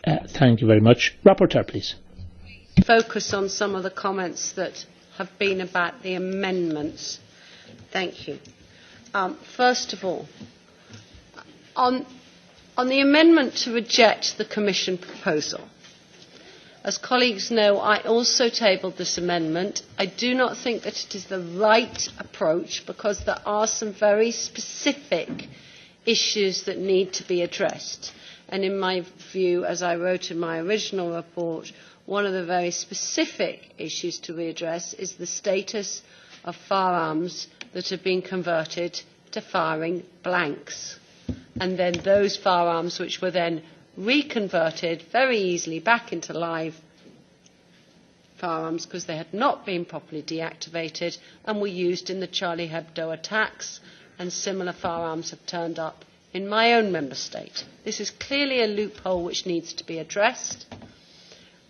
Thank you very much. Rapporteur, please. Focus on some of the comments that have been about the amendments. Thank you. First of all, on the amendment to reject the Commission proposal, as colleagues know, I also tabled this amendment. I do not think that it is the right approach because there are some very specific issues that need to be addressed. And in my view, as I wrote in my original report, one of the very specific issues to be addressed is the status of firearms that have been converted to firing blanks. And then those firearms which were then reconverted very easily back into live firearms because they had not been properly deactivated and were used in the Charlie Hebdo attacks, and similar firearms have turned up in my own member state. This is clearly a loophole which needs to be addressed,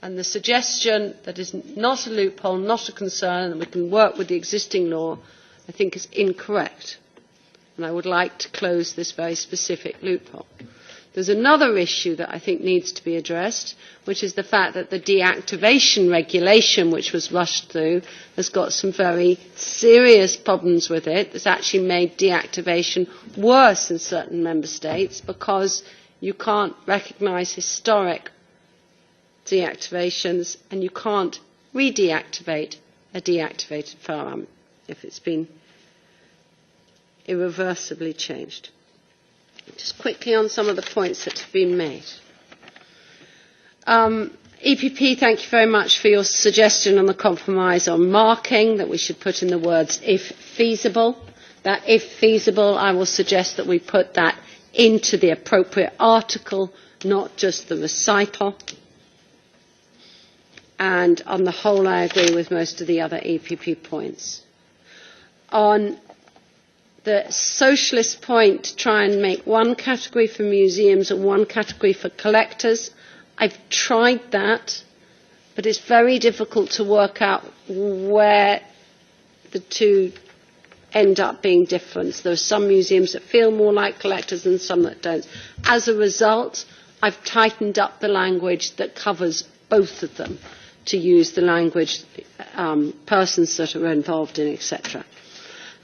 and the suggestion that is not a loophole, not a concern, and that we can work with the existing law, I think is incorrect. And I would like to close this very specific loophole. There's another issue that I think needs to be addressed, which is the fact that the deactivation regulation, which was rushed through, has got some very serious problems with it. It's actually made deactivation worse in certain member states because you can't recognise historic deactivations and you can't re-deactivate a deactivated firearm if it's been irreversibly changed. Just quickly on some of the points that have been made. EPP, thank you very much for your suggestion on the compromise on marking, that we should put in the words if feasible. That if feasible, I will suggest that we put that into the appropriate article, not just the recital. And on the whole, I agree with most of the other EPP points. On the socialist point to try and make one category for museums and one category for collectors, I've tried that, but it's very difficult to work out where the two end up being different. There are some museums that feel more like collectors and some that don't. As a result, I've tightened up the language that covers both of them to use the language persons that are involved in, etc.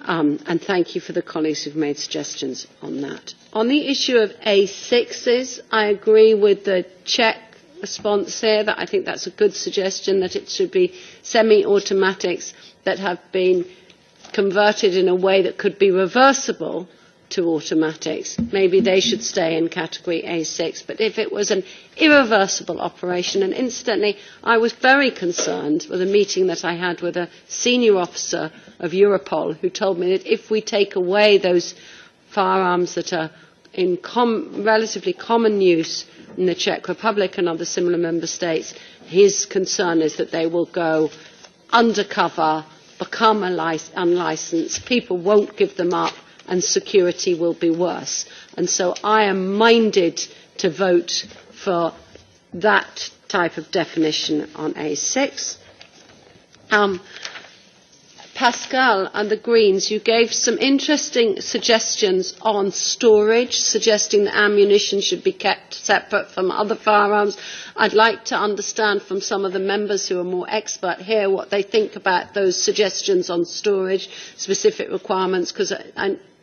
And thank you for the colleagues who've made suggestions on that. On the issue of A6s, I agree with the Czech response here that I think that's a good suggestion, that it should be semi-automatics that have been converted in a way that could be reversible to automatics. Maybe they should stay in category A6. But if it was an irreversible operation, and incidentally, I was very concerned with a meeting that I had with a senior officer of Europol who told me that if we take away those firearms that are in relatively common use in the Czech Republic and other similar member states, his concern is that they will go undercover, become unlicensed, people won't give them up, and security will be worse. And so I am minded to vote for that type of definition on A6. Pascal and the Greens, you gave some interesting suggestions on storage, suggesting that ammunition should be kept separate from other firearms. I'd like to understand from some of the members who are more expert here what they think about those suggestions on storage, specific requirements, because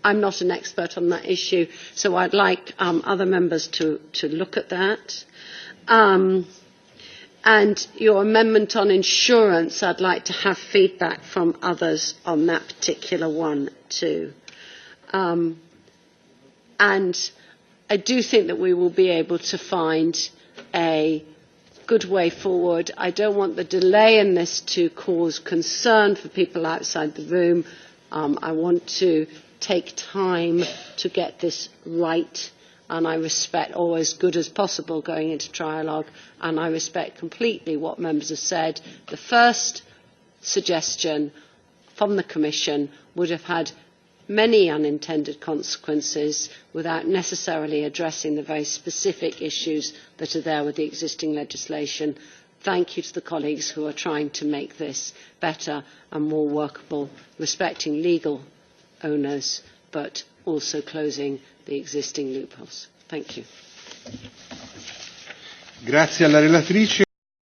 I'm not an expert on that issue, so I'd like other members to look at that. And your amendment on insurance, I'd like to have feedback from others on that particular one too. And I do think that we will be able to find a good way forward. I don't want the delay in this to cause concern for people outside the room. I want to take time to get this right, and I respect, or as good as possible, going into trialogue, and I respect completely what members have said. The first suggestion from the Commission would have had many unintended consequences without necessarily addressing the very specific issues that are there with the existing legislation. Thank you to the colleagues who are trying to make this better and more workable, respecting legal owners, but also closing the existing loopholes. Thank you. Grazie alla relatrice.